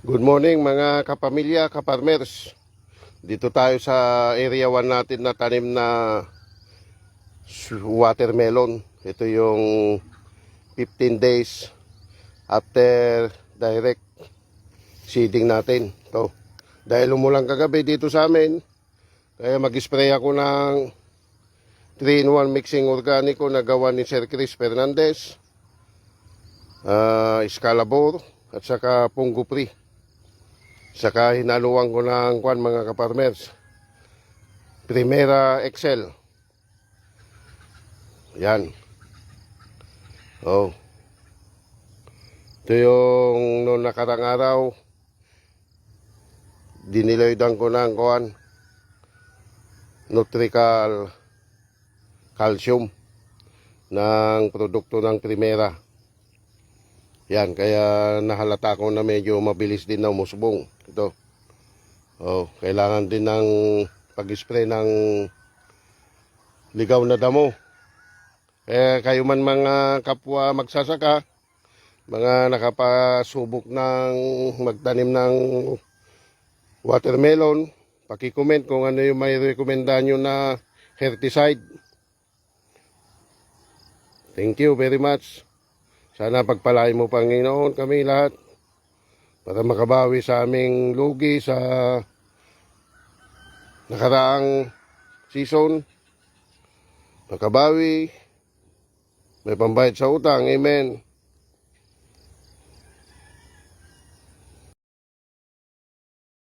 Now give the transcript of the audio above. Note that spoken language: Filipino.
Good morning mga kapamilya, kaparmers. Dito tayo sa area 1 natin na tanim na watermelon. Ito yung 15 days after direct seeding natin. Ito. Dahil umulang kagabi dito sa amin, kaya mag-spray ako ng 3-in-1 mixing organico na gawa ni Sir Chris Fernandez, Excalibur at saka Pungo Free. Saka hinaluan ko ng mga kaparmers, Primera Excel. Yan. Oh. Ito yung noong nakarang araw, diniloidan ko ng Nutrical Calcium ng produkto ng Primera. Yan, kaya nahalata ko na medyo mabilis din na umusbong. Ito. Oh, kailangan din ng pag-spray ng ligaw na damo. Kayo man mga kapwa magsasaka, mga nakapasubok ng magtanim ng watermelon, paki-comment kung ano yung may rekomenda nyo na herbicide. Thank you very much. Sana pagpalain mo, Panginoon, kami lahat para makabawi sa aming lugi sa nakaraang season. Makabawi, may pambayad sa utang. Amen.